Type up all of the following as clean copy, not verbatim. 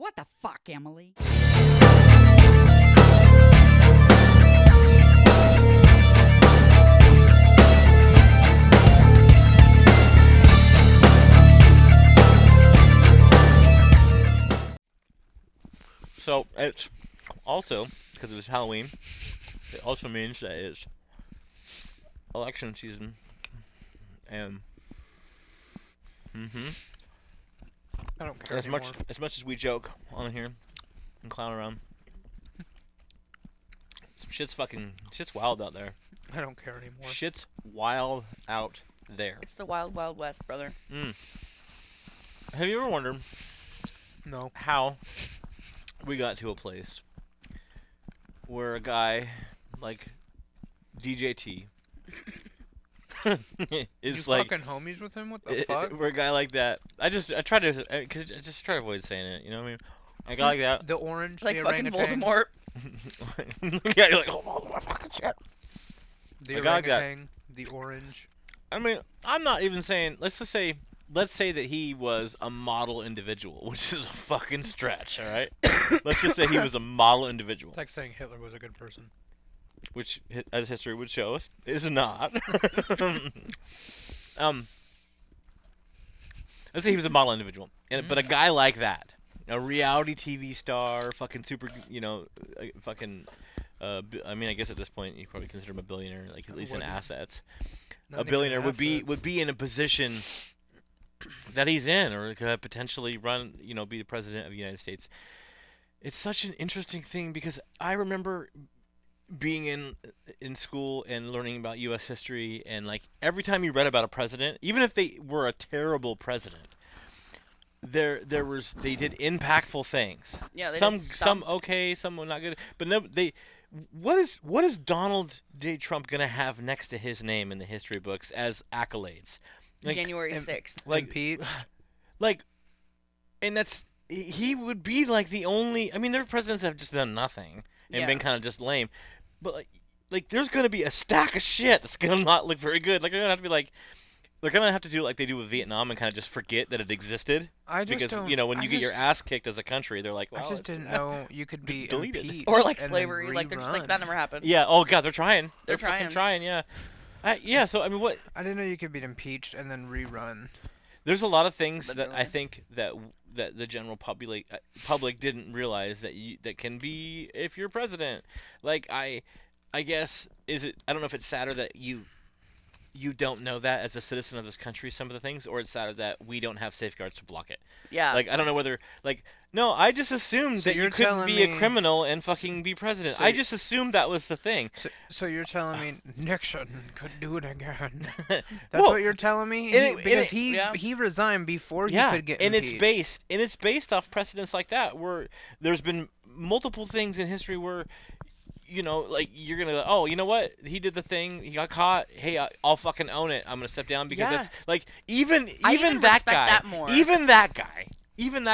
What the fuck, Emily? So it's also, because it was Halloween, it also means that it's election season. And I don't care as anymore. much as we joke on here and clown around, some shit's wild out there. I don't care anymore. Shit's wild out there. It's the wild, wild west, brother. Have you ever wondered No. how we got to a place where a guy like DJT is You like fucking homies with him? What the fuck? where a guy like that. I try to avoid saying it. You know what I mean? A guy like that. The orange, Like the fucking orangutan. Voldemort. Yeah, you're like, oh my fucking shit. The A guy like that. orangutan, the orange. I mean, I'm not even saying. Let's say that he was a model individual, which is a fucking stretch. All right. Let's just say he was a model individual, It's like saying Hitler was a good person. which, as history would show us, is not. Let's say he was a model individual, but a guy like that, a reality TV star, fucking super, fucking. I mean, I guess at this point you probably consider him a billionaire, like at least in wouldn't. assets. Not A even billionaire would assets. be in a position that he's in, or could potentially run, be the president of the United States. It's such an interesting thing because I remember being in school and learning about U.S. history, and like every time you read about a president, even if they were a terrible president, they did impactful things. Yeah, they some did some okay, some were not good, but no, what is Donald J. Trump gonna have next to his name in the history books as accolades? Like, January Im- 6th. like Impeach. like, and he would be like the only. I mean, there are presidents that have just done nothing and Yeah. been kind of just lame, but like there's gonna be a stack of shit that's gonna not look very good. Like they're gonna have to be like. They're gonna have to do like they do with Vietnam and kind of just forget that it existed. I just Because don't. when I you get your just- ass kicked as a country, they're like, well, I just it's- didn't know you could be deleted. impeached. Or like and then slavery. Like they're just like, rerun. that never happened. Yeah. Oh God, they're trying. They're fucking trying. trying. Yeah. Yeah. So I mean, what? I didn't know you could be impeached and then rerun. There's a lot of things that I Literally. think that the general public didn't realize that can be if you're president. Like I guess I don't know if it's sadder that you don't know that as a citizen of this country, some of the things, or it's sadder that we don't have safeguards to block it. Yeah. Like I don't know whether no, I just assumed So that you you're couldn't telling be a me- criminal and fucking be president. So I y- just assumed that was the thing. So you're telling me Nixon could do it again? That's Well, what you're telling me? and He resigned before he Yeah, could get and impeached. it's based off precedents like that where there's been multiple things in history where like you're gonna go, oh, you know what? He did the thing. He got caught. Hey, I'll fucking own it. I'm gonna step down because Yeah. it's like even I even that respect guy, that more. even that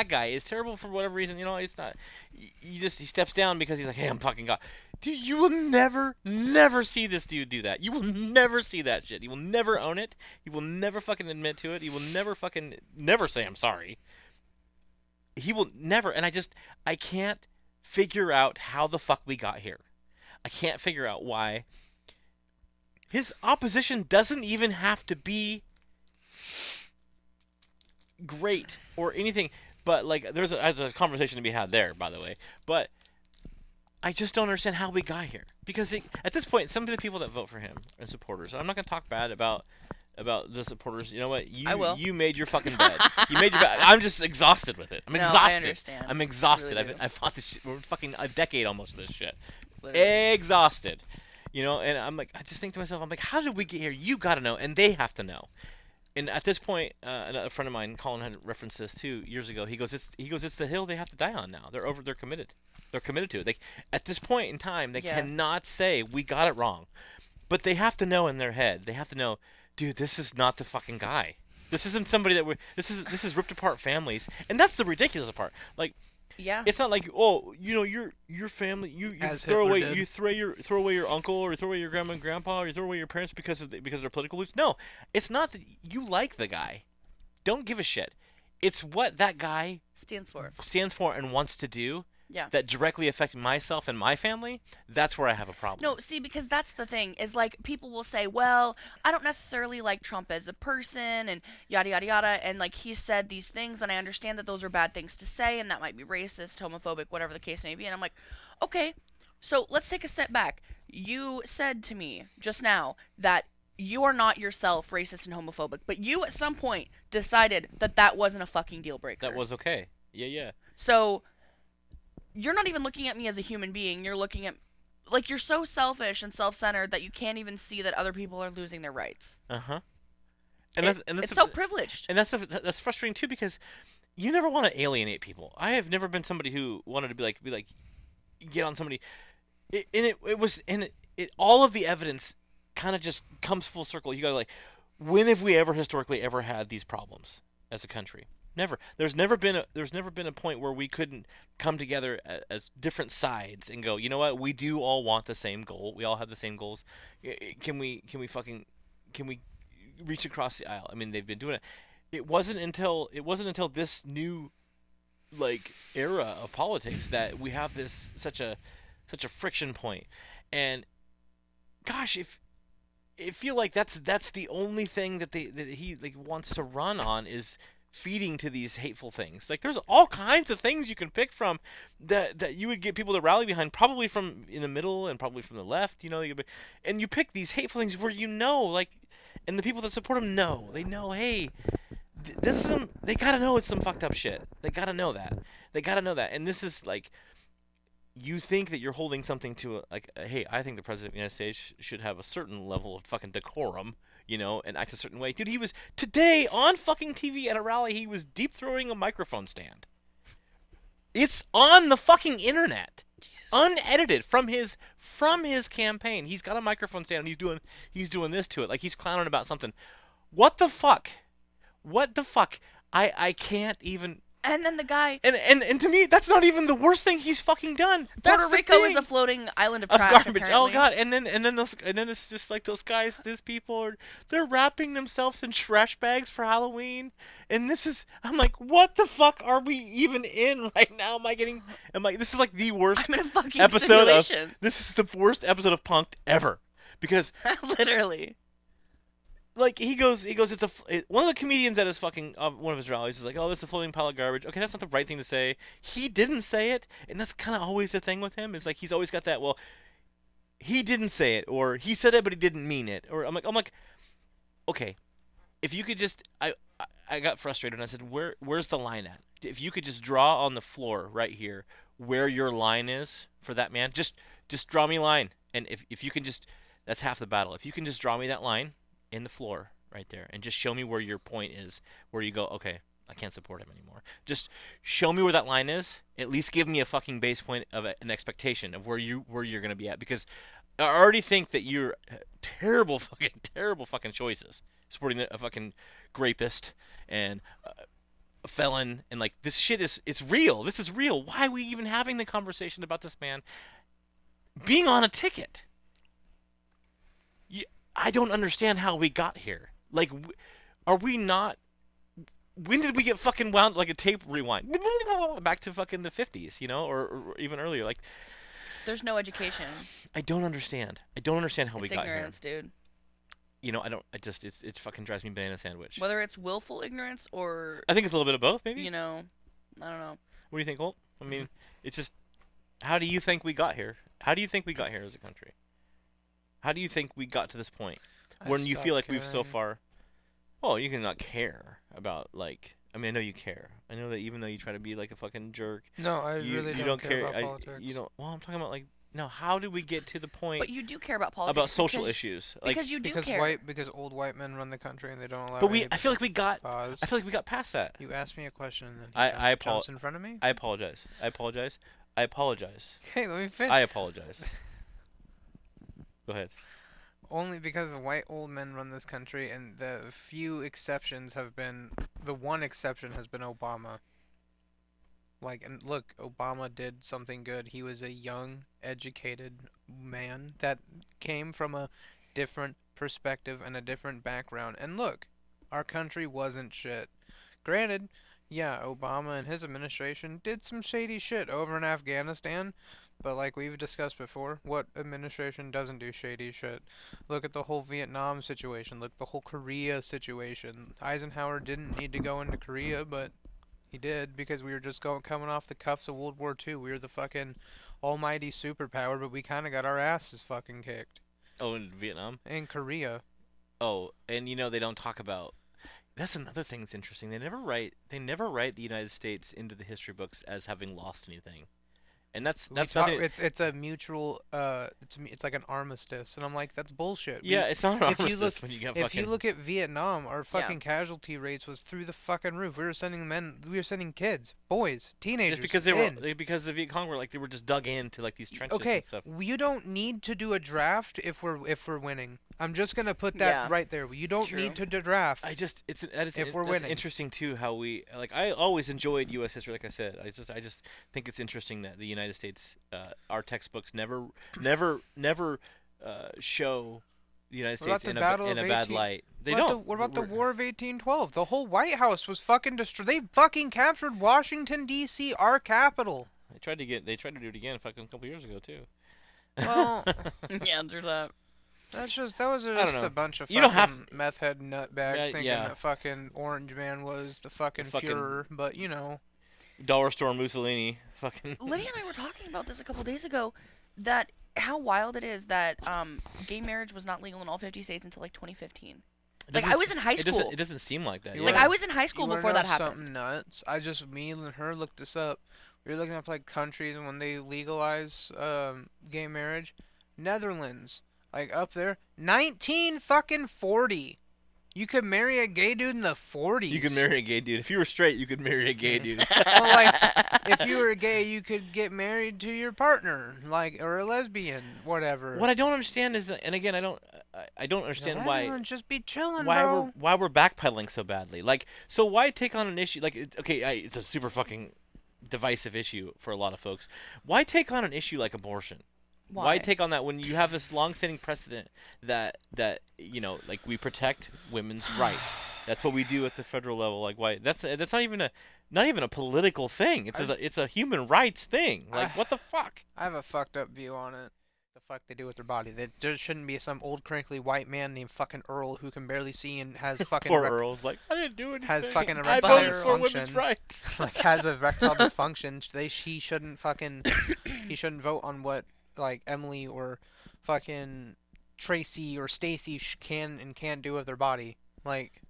guy is terrible for whatever reason. He's not. He steps down because he's like, hey, I'm fucking God. Dude, you will never see this dude do that. You will never see that shit. He will never own it. He will never fucking admit to it. He will never say I'm sorry. He will never. And I can't figure out how the fuck we got here. I can't figure out why. His opposition doesn't even have to be great or anything, but like there's a conversation to be had there, by the way. But I just don't understand how we got here because at this point, some of the people that vote for him and supporters. I'm not gonna talk bad about the supporters. You know what? I will. You made your fucking bed. You made your bed. I'm just exhausted with it. I'm No, exhausted. I understand. I'm exhausted. I really do. I fought this shit. We're fucking a decade almost of this shit. Literally. Exhausted. And I'm like, I just think to myself, I'm like, how did we get here? You got to know, and they have to know. And at this point, a friend of mine, Colin, had referenced this 2 years ago. He goes, it's the hill they have to die on now. They're committed. They're committed to it. Like at this point in time, they Yeah. cannot say we got it wrong, but they have to know in their head. They have to know, dude, this is not the fucking guy. This isn't somebody that we're. This is ripped apart families, and that's the ridiculous part. Like. Yeah. It's not like, oh, your family, you As throw Hitler away did. you throw away your uncle, or you throw away your grandma and grandpa, or you throw away your parents because of their political beliefs. No, it's not that you like the guy. Don't give a shit. it's what that guy Stands for. stands for and wants to do Yeah. that directly affect myself and my family. That's where I have a problem. No, see, because that's the thing is like people will say, well, I don't necessarily like Trump as a person and yada yada yada, and like he said these things, and I understand that those are bad things to say, and that might be racist, homophobic, whatever the case may be, and I'm like, okay, so let's take a step back. You said to me just now that you are not yourself racist and homophobic, but you at some point decided that that wasn't a fucking deal breaker. That was okay. Yeah. So you're not even looking at me as a human being. You're looking at like you're so selfish and self-centered that you can't even see that other people are losing their rights. And It's so privileged. And that's frustrating too, because you never want to alienate people. I have never been somebody who wanted to be like get on somebody. It all of the evidence kind of just comes full circle. You go like, when have we ever historically ever had these problems as a country? Never. There's never been a point where we couldn't come together as different sides and go, you know what? We do all want the same goal. We all have the same goals. Can we reach across the aisle? I mean, they've been doing it. It wasn't until this new like era of politics that we have this such a friction point. And gosh, if I feel like that's the only thing that he like wants to run on is feeding to these hateful things. Like there's all kinds of things you can pick from that you would get people to rally behind, probably from in the middle and probably from the left, and you pick these hateful things where like, and the people that support him know, hey, this is they gotta know it's some fucked up shit. They gotta know that. And this is like, you think that you're holding something to hey, I think the president of the United States should have a certain level of fucking decorum, and act a certain way. Dude, he was today on fucking TV at a rally. He was deep throwing a microphone stand. It's on the fucking internet, unedited from his campaign. He's got a microphone stand and he's doing this to it, like he's clowning about something. What the fuck? I can't even. And then the guy and to me, that's not even the worst thing he's fucking done. That's Puerto Rico is a floating island of trash. Garbage. Apparently. Oh god! And then it's just like those guys. These people they're wrapping themselves in trash bags for Halloween. And I'm like, what the fuck are we even in right now? This is like the worst I'm in a fucking episode simulation. This is the worst episode of Punk'd ever, because literally. like he goes, one of the comedians at his fucking one of his rallies is like, oh, this is a floating pile of garbage. Okay, that's not the right thing to say. He didn't say it, and that's kind of always the thing with him. Is like he's always got that. Well, he didn't say it, or he said it but he didn't mean it, or I'm like, okay, if you could just, I got frustrated and I said, where's the line at? If you could just draw on the floor right here where your line is for that man, just draw me a line, and if you can just, that's half the battle. If you can just draw me that line in the floor right there and just show me where your point is, where you go, okay, I can't support him anymore. Just show me where that line is. At least give me a fucking base point of an expectation of where you're going to be at, because I already think that you're terrible fucking choices supporting a fucking rapist and a felon, and like this shit it's real. This is real. Why are we even having the conversation about this man being on a ticket? I don't understand how we got here. Like, are we not? When did we get fucking wound like a tape rewind back to fucking the 50s, or even earlier? Like, there's no education. I don't understand. How we got here. It's ignorance, dude. I don't. It's fucking drives me banana sandwich. Whether it's willful ignorance or I think it's a little bit of both, maybe. I don't know. What do you think, Holt? I mean, it's just, how do you think we got here? How do you think we got here as a country? How do you think we got to this point when you feel like we've so far? Well, you can not care about, like, I mean, I know you care. I know that even though you try to be like a fucking jerk. No, I really don't care about politics. Well, I'm talking about, like, no, how did we get to the point? But you do care about politics. About social issues. Because you do care. Because old white men run the country and they don't allow. But I feel like we got past that. You asked me a question and then I jumps in front of me. I apologize. Okay, let me finish. I apologize. Go ahead. Only because white old men run this country, and the few exceptions have been, the one exception has been Obama. Like, and look, Obama did something good. He was a young, educated man that came from a different perspective and a different background. And look, our country wasn't shit. Granted, Yeah, Obama and his administration did some shady shit over in Afghanistan, but like we've discussed before, what administration doesn't do shady shit? Look at the whole Vietnam situation, look at the whole Korea situation. Eisenhower didn't need to go into Korea, but he did because we were just coming off the cuffs of World War II. We were the fucking almighty superpower, but we kind of got our asses fucking kicked. Oh, in Vietnam. In Korea. Oh, and they don't talk about. That's another thing that's interesting. They never write. They never write the United States into the history books as having lost anything, and that's nothing. It's a mutual it's like an armistice, and I'm like, that's bullshit. Yeah, it's not an if you armistice look when you get if fucking. you look at Vietnam, our fucking casualty rates was through the fucking roof. We were sending kids, boys, teenagers. Just because because the Viet Cong were like they were just dug into like these trenches Okay, and stuff. you don't need to do a draft if we're winning. I'm just gonna put that right there. You don't True. need to draft. If we're that's winning. interesting too how we like. I always enjoyed U.S. history, like I said. I just think it's interesting that the United States, our textbooks never show the United What about States the in Battle a of bad 18 light. They What about don't. what about the War of 1812? The whole White House was fucking destroyed. They fucking captured Washington D.C., our capital. They tried to do it again fucking a couple years ago too. Well, Yeah, there's that. that was just know. a bunch of You don't have fucking meth head nutbags thinking yeah. that fucking Orange Man was the fucking fucking- Fuhrer, but you know. Dollar store Mussolini, fucking. Lydia and I were talking about this a couple days ago. That how wild it is that gay marriage was not legal in all 50 states until like 2015. Like I was in high school. It doesn't seem like that. You yeah. Like I was in high school You wanna before that know happened. Something nuts. Me and her looked this up. We were looking up like countries when they legalize gay marriage. Netherlands, like up there, 19 fucking 40. You could marry a gay dude in the 40s. You could marry a gay dude. If you were straight, you could marry a gay dude. Well, like, if you were gay, you could get married to your partner, like, or a lesbian, whatever. What I don't understand is that, and again, I don't understand why. Netherlands just be chilling, why bro. we're backpedaling so badly. Like, so why take on an issue like it's a super fucking divisive issue for a lot of folks. Why take on an issue like abortion? Why take on that when you have this long-standing precedent that like we protect women's rights? That's what we do at the federal level. Like why? That's not even a political thing. It's a human rights thing. Like what the fuck? I have a fucked up view on it. The fuck they do with their body. There shouldn't be some old crinkly white man named fucking Earl who can barely see and has fucking Poor Earl's like I didn't do anything. has fucking I erectile voted for women's dysfunction. rights. Like has erectile dysfunction. He shouldn't fucking he shouldn't vote on what like Emily or fucking Tracy or Stacy can and can't do with their body. Like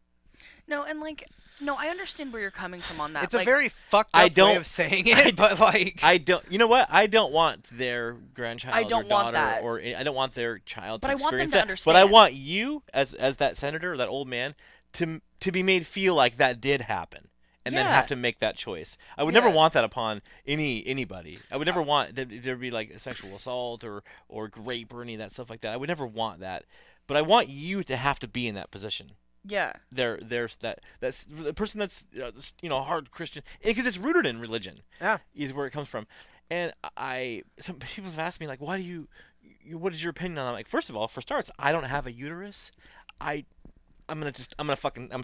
No, and like no, I understand where you're coming from on that. it's like, a very fucked up way of saying it, but like I don't. You know what? I don't want their grandchild I don't or want daughter that. or I don't want their child But to I want them experience to that. But I understand. want you as that senator or that old man to be made feel like that did happen. And then Yeah. have to make that choice. I would never Yeah. want that upon anybody. I would never want there be like a sexual assault or rape or any of that stuff like that. I would never want that. But I want you to have to be in that position. yeah. There's that's the person that's hard Christian because it's rooted in religion. Yeah. Is where it comes from. And some people have asked me like, why do you what is your opinion on that? I'm like, first of all, for starts, I don't have a uterus. I'm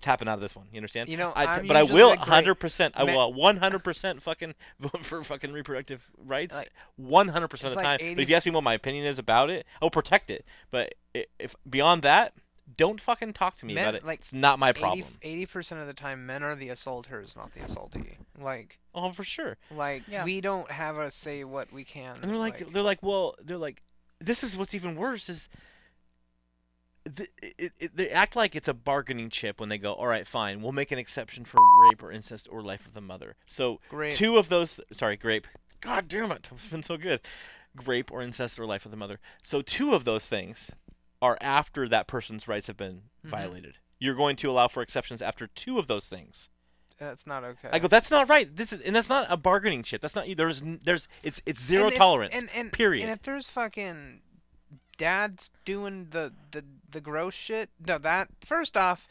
tapping out of this one. You understand? You know, but I will 100%. I will 100% fucking vote for fucking reproductive rights. Like, 100% of the like time. 80 But if you ask me what my opinion is about it, I'll protect it. But if beyond that, don't fucking talk to me Men- about it. like, It's not my problem. 80% of the time, men are the assaulters, not the assaultee. Like Oh, for sure. Yeah. we don't have a say what we can. And they're like, this is what's even worse is. They act like it's a bargaining chip when they go, all right, fine, we'll make an exception for rape or incest or life of the mother. So Grape. two of those, grape. God damn it, it's been so good. Rape or incest or life of the mother. So two of those things are after that person's rights have been violated. You're going to allow for exceptions after two of those things. That's not okay. I go, that's not right. That's not a bargaining chip. That's not it's zero tolerance. Period. And if there's fucking dads doing the gross shit, no, that first off,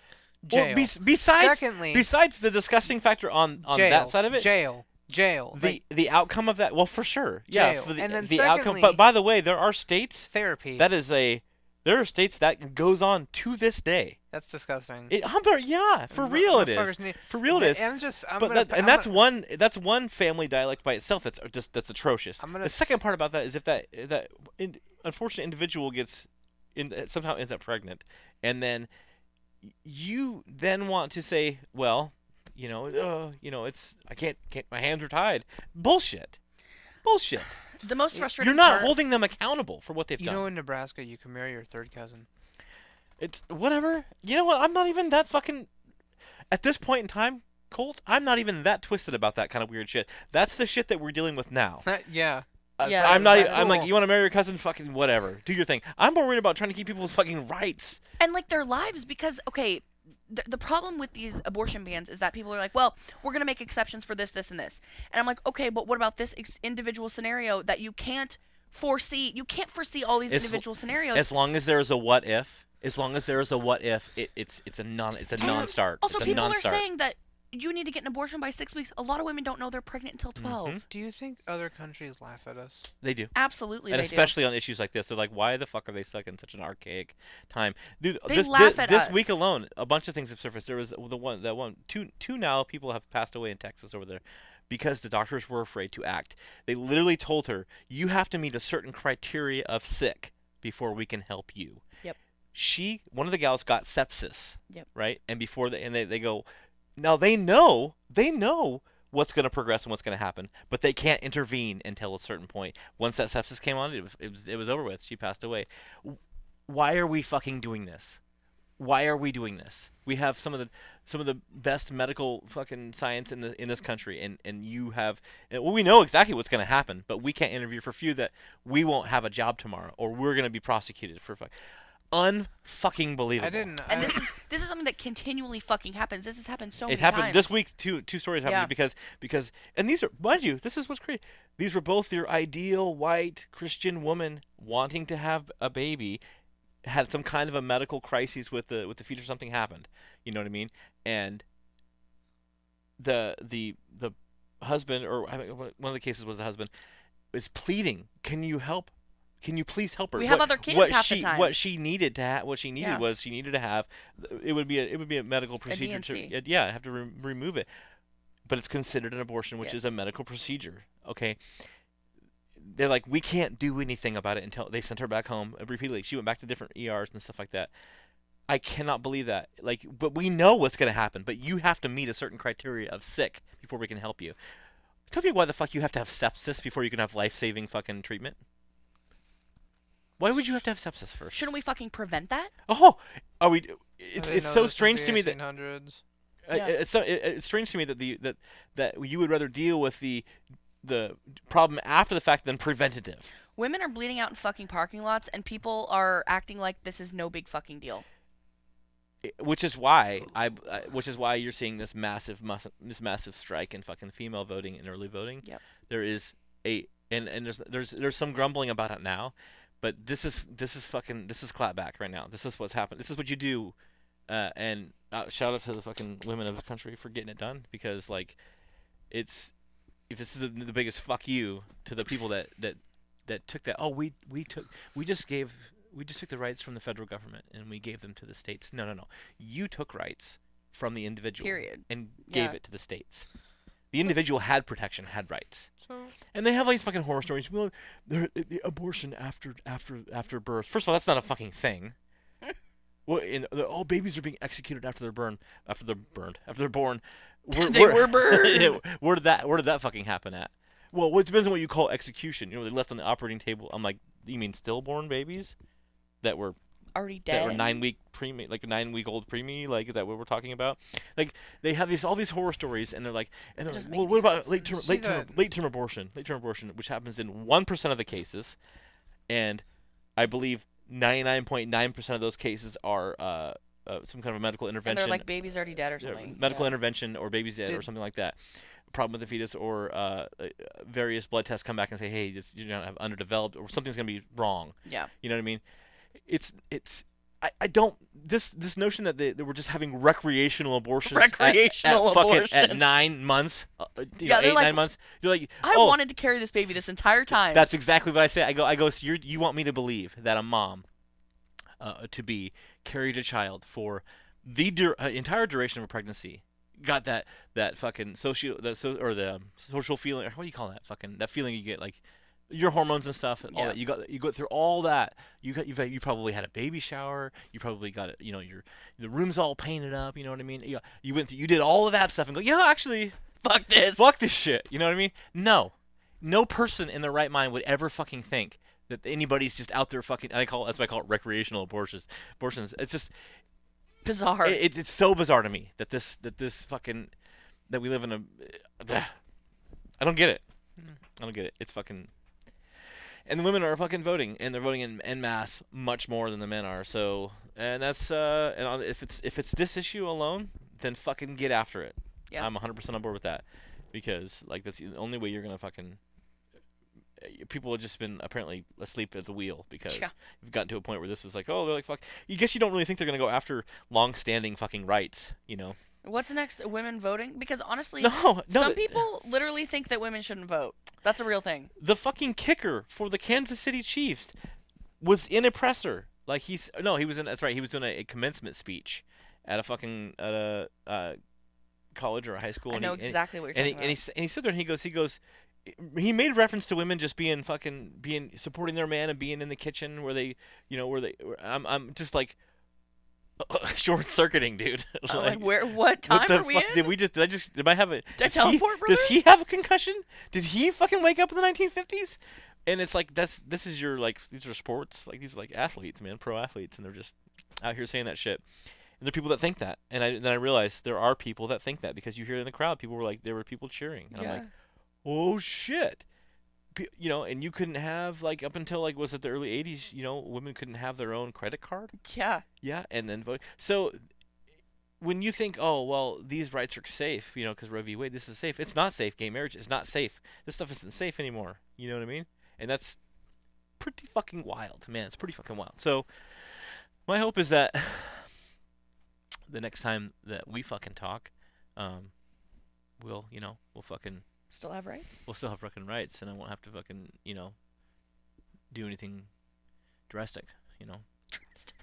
jail. Well, besides the disgusting factor on jail, that side of it, jail. The outcome of that, well, for sure, yeah. Jail. For And then the outcome. secondly- But by the way, there are states Therapy. there are states that goes on to this day. That's disgusting. For real it is. Motherfuckers need- For real it is. And just, I'm But gonna, that, and that's one family dialect by itself that's atrocious. I'm gonna The second part about that is if that unfortunate individual somehow ends up pregnant, and then you then want to say, well, it's I can't my hands are tied. Bullshit. The most frustrating You're not part, holding them accountable for what they've You done. know, in Nebraska, you can marry your third cousin. It's whatever. You know what? I'm not even that fucking. At this point in time, Colt, I'm not even that twisted about that kind of weird shit. That's the shit that we're dealing with now. Yeah. Yeah, I'm not. exactly. I'm like, you want to marry your cousin? Fucking whatever. Do your thing. I'm more worried about trying to keep people's fucking rights. and like their lives, because okay, the problem with these abortion bans is that people are like, well, we're gonna make exceptions for this, and this, and I'm like, okay, but what about this individual scenario that you can't foresee? You can't foresee all these individual scenarios. As long as there is a what if. As long as there is a what if, it's a non-start. Also, it's a people non-start. are saying that you need to get an abortion by 6 weeks. A lot of women don't know they're pregnant until 12. Do you think other countries laugh at us? They do. Absolutely, And they especially on issues like this, they're like, "Why the fuck are they stuck in such an archaic time?" Dude, They laugh at this us. week alone, a bunch of things have surfaced. There was two now people have passed away in Texas over there because the doctors were afraid to act. They literally told her, "You have to meet a certain criteria of sick before we can help you." Yep. One of the gals got sepsis. Yep. Right, and they go, now they know what's going to progress and what's going to happen, but they can't intervene until a certain point. Once that sepsis came on, it was over with. She passed away. Why are we fucking doing this? Why are we doing this? We have some of the best medical fucking science in this country, and we know exactly what's going to happen, but we can't intervene for fear that we won't have a job tomorrow or we're going to be prosecuted for unfucking believable. I didn't. And this is something that continually fucking happens. This has happened so many It happened times. this week. Two stories happened Yeah. because and these are, mind you, this is what's crazy. These were both your ideal white Christian woman wanting to have a baby, had some kind of a medical crisis with the fetus, or something happened. You know what I mean? And the husband, or I think one of the cases was the husband, is pleading, "Can you help? Can you please help her?" We have other kids half the time. What she needed to have, Yeah. was she needed to have. It would be a medical procedure D&C. have to remove it, but it's considered an abortion, which is a Yes. medical procedure. Okay. They're like, we can't do anything about it until they sent her back home repeatedly. She went back to different ERs and stuff like that. I cannot believe that. Like, but we know what's going to happen. But you have to meet a certain criteria of sick before we can help you. Tell me why the fuck you have to have sepsis before you can have life-saving fucking treatment. Why would you have to have sepsis first? Shouldn't we fucking prevent that? Oh, are we? I It's didn't so know this was strange the to me that 1800s. Yeah. it's strange to me that you would rather deal with the problem after the fact than preventative. Women are bleeding out in fucking parking lots, and people are acting like this is no big fucking deal. Which is why you're seeing this massive strike in fucking female voting and early voting. Yep. There is and there's some grumbling about it now, but this is clapback right now. This is what's happened. This is what you do, and shout out to the fucking women of the country for getting it done, because like if this is the biggest fuck you to the people that took that. Oh, we just took the rights from the federal government and we gave them to the states. No. You took rights from the individual. Period. And gave it to the states. The individual had protection, had rights. So And they have all these fucking horror stories. Well, the abortion after birth. First of all, that's not a fucking thing. Well, babies are being executed after they're born. They were burned. Where did that fucking happen at? Well, it depends on what you call execution. They left on the operating table. I'm like, you mean stillborn babies that were Already dead. 9-week preemie, like a 9-week-old preemie, like, is that what we're talking about? Like, they have all these horror stories, and they're like, doesn't make well, any what about sense. late term abortion, which happens in 1% of the cases, and I believe 99.9% of those cases are some kind of a medical and intervention. they're like, baby's already dead or something. Medical Yeah. intervention, or baby's dead, or Did- something like that. Problem with the fetus, or various blood tests come back and say, hey, you're gonna have underdeveloped, or something's gonna be wrong. Yeah. You know what I mean? I don't, this notion that they were just having recreational abortions Recreational at fucking abortion. at 9 months, Yeah, they're 8 like, 9 months. You're like, I oh, wanted to carry this baby this entire time. that's exactly what I say. I go. So you want me to believe that a mom to be carried a child for the entire duration of a pregnancy got that fucking the social feeling, or what do you call that fucking, that feeling you get, like your hormones and stuff and all Yeah. that. You go through all that. You probably had a baby shower. You probably got it. The room's all painted up. You know what I mean? You did all of that stuff and go, yeah, actually, Fuck this. fuck this shit. You know what I mean? No person in their right mind would ever fucking think that anybody's just out there fucking. That's why I call it recreational abortions. It's just Bizarre. it's so bizarre to me that this fucking, that we live in a. I don't get it. I don't get it. It's fucking. And the women are fucking voting, and they're voting en masse much more than the men are. So, and that's if it's this issue alone, then fucking get after it. Yeah. I'm 100% on board with that, because like that's the only way you're gonna fucking. People have just been apparently asleep at the wheel, because we've gotten to a point where this is like, oh, they're like, fuck. You guess you don't really think they're gonna go after long-standing fucking rights, you know? What's next? Women voting? Because honestly, No, some people literally think that women shouldn't vote. That's a real thing. The fucking kicker for the Kansas City Chiefs was in a presser. Like he was in. That's right. He was doing a commencement speech at a college or a high school. I know exactly what you're talking about. And he stood there and he goes. He made reference to women just being supporting their man and being in the kitchen I'm just like. Short circuiting, dude. Like, what time are we in? Did I have a? Did I teleport, brother? Does he have a concussion? Did he fucking wake up in the 1950s? And it's like this is your, like, these are sports, like these are like athletes, man, pro athletes, and they're just out here saying that shit. And there are people that think that, and then I realized there are people that think that, because you hear in the crowd, there were people cheering, and I'm like, oh shit. And you couldn't have, like, up until, like, was it the early 80s, women couldn't have their own credit card? Yeah. Yeah, and then voting. So when you think, oh, well, these rights are safe, because Roe v. Wade, this is safe. It's not safe. Gay marriage is not safe. This stuff isn't safe anymore. You know what I mean? And that's pretty fucking wild, man. It's pretty fucking wild. So my hope is that the next time that we fucking talk, we'll fucking... Still have rights? We'll still have fucking rights, and I won't have to fucking, do anything drastic, Drastic.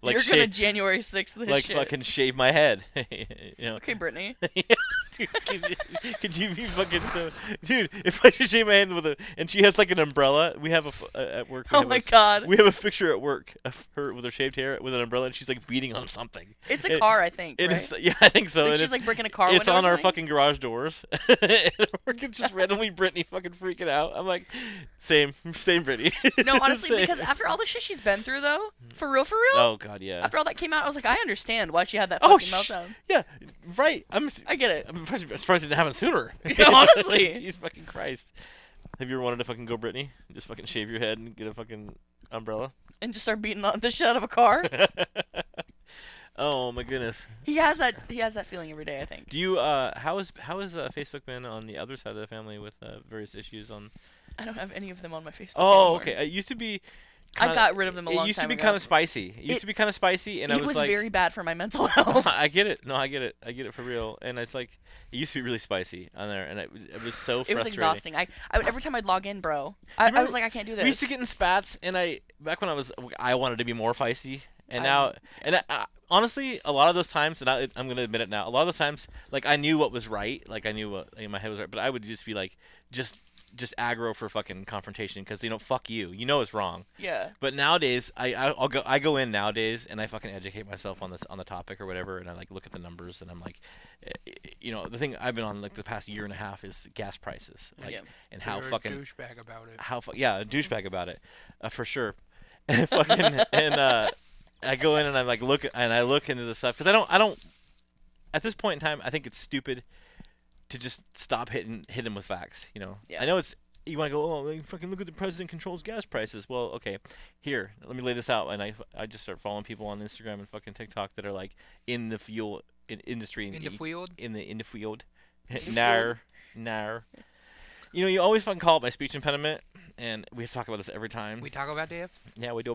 Like You're gonna January 6th this like shit. fucking shave my head, Okay, Brittany. Dude, could you be fucking so... Dude, if I should shave my head and she has like an umbrella, we have at work. Oh my god. We have a picture at work of her with her shaved hair with an umbrella, and she's like beating on something. It's a car, I think, right? Yeah, I think so. Like and she's like breaking a car It's window on or our something? fucking garage doors. We're just randomly Brittany fucking freaking out. I'm like, same Brittany. No, honestly, Same. because after all the shit she's been through, though, for real, Oh god, yeah. after all that came out, I was like, I understand why she had that Oh, fucking meltdown. yeah, right. I get it. I'm surprised it didn't happen sooner. Yeah, honestly. Jesus fucking Christ. Have you ever wanted to fucking go Brittany? Just fucking shave your head and get a fucking umbrella? And just start beating the shit out of a car. Oh my goodness. He has that feeling every day, I think. Do you how is Facebook been on the other side of the family with various issues on? I don't have any of them on my Facebook Oh, anymore. okay. It used to be. I got rid of them a long time ago. It used to be kind of spicy. It used to be kind of spicy, and I It was like, very bad for my mental health. I get it. No, I get it. I get it for real. And it's like, it used to be really spicy on there, and it was so frustrating. It was exhausting. I every time I'd log in, bro, I was like, I can't do this. We used to get in spats, and back when I wanted to be more feisty, and honestly, a lot of those times, and I'm gonna admit it now, a lot of those times, like, I knew what was right, like I knew what in my head was right, but I would just be like, just aggro for fucking confrontation, because fuck you, it's wrong. Yeah. But nowadays, I go in nowadays, and I fucking educate myself on the topic or whatever, and I like look at the numbers, and I'm like, the thing I've been on like the past year and a half is gas prices, like, and how You're fucking a douchebag about it. a douchebag about it, for sure. And I go in and I'm like look into the stuff, because I don't at this point in time, I think it's stupid to just stop hitting with facts. Yeah. I know you want to go, oh, fucking look at the president controls gas prices. Well, okay, here, let me lay this out, and I just start following people on Instagram and fucking TikTok that are like in the fuel industry, In the field? in the field, nar. You always fucking call it my speech impediment, and we have to talk about this every time. We talk about this? Yeah, we do.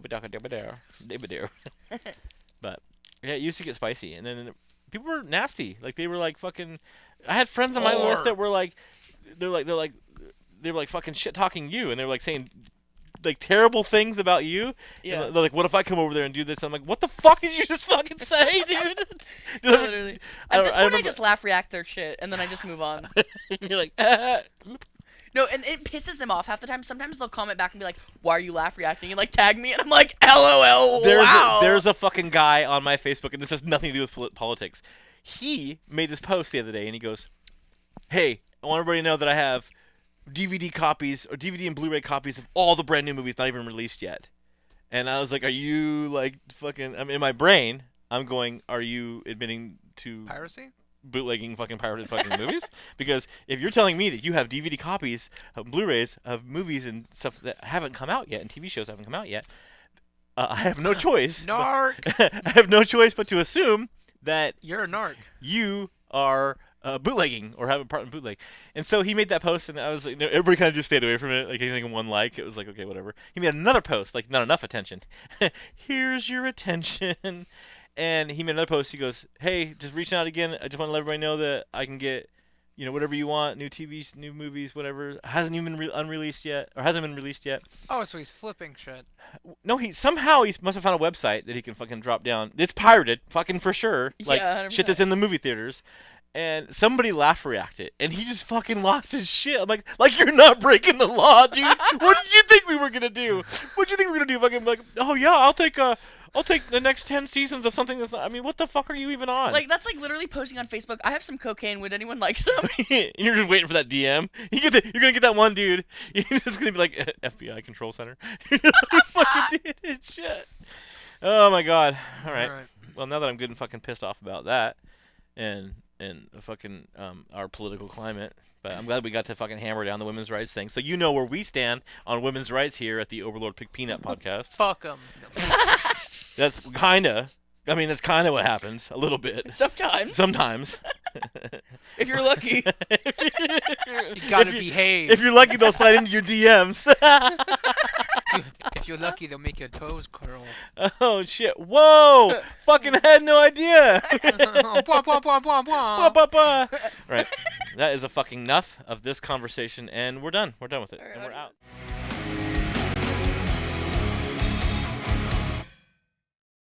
But yeah, it used to get spicy, and then people were nasty. Like, they were like fucking. I had friends on my list that were like, they were like fucking shit talking you, and they were like saying like terrible things about you. Yeah. And they're like, what if I come over there and do this? I'm like, what the fuck did you just fucking say, dude? Literally. At this point, I remember- just laugh react their shit, and then I just move on. You're like, No, and it pisses them off half the time. Sometimes they'll comment back and be like, "Why are you laugh reacting?" and like tag me, and I'm like, "LOL." Wow. There's a fucking guy on my Facebook, and this has nothing to do with politics. He made this post the other day, and he goes, "Hey, I want everybody to know that I have DVD copies or DVD and Blu-ray copies of all the brand new movies not even released yet." And I was like, "Are you like fucking?" I mean, in my brain, I'm going, "Are you admitting to Piracy? bootlegging fucking pirated fucking movies?" Because if you're telling me that you have DVD copies of Blu-rays of movies and stuff that haven't come out yet and TV shows haven't come out yet, I have no choice. Narc. I have no choice but to assume that You're a narc. you are bootlegging or have a part in bootleg. And so he made that post, and I was like, everybody kind of just stayed away from it. Like anything in one like, it was like, okay, whatever. He made another post, like not enough attention. Here's your attention. And he made another post. He goes, "Hey, just reaching out again. I just want to let everybody know that I can get, whatever you want, new TVs, new movies, whatever. Hasn't even been unreleased yet, or hasn't been released yet." Oh, so he's flipping shit. No, he must have found a website that he can fucking drop down. It's pirated, fucking for sure. Like Yeah, shit that's in the movie theaters. And somebody laugh reacted, and he just fucking lost his shit. I'm like you're not breaking the law, dude. What did you think we were gonna do? What did you think we were gonna do? Fucking like, oh yeah, I'll take the next 10 seasons of something that's not. I mean, what the fuck are you even on? Like that's like literally posting on Facebook. I have some cocaine. Would anyone like some? You're just waiting for that DM. You're gonna get that one dude. It's gonna be like FBI control center. You fucking did shit. Oh my god. All right. Well, now that I'm good and fucking pissed off about that, and fucking our political climate, but I'm glad we got to fucking hammer down the women's rights thing. So you know where we stand on women's rights here at the Overlord Pick Peanut podcast. Fuck him. That's kinda what happens a little bit. Sometimes. If you're lucky. You gotta behave. If you're lucky, they'll slide into your DMs. If you're lucky, they'll make your toes curl. Oh shit! Whoa! Fucking had no idea. Blah, blah, blah, blah, blah. Ba, ba, ba. Right. That is a fucking enough of this conversation, and we're done. We're done with it, and we're out.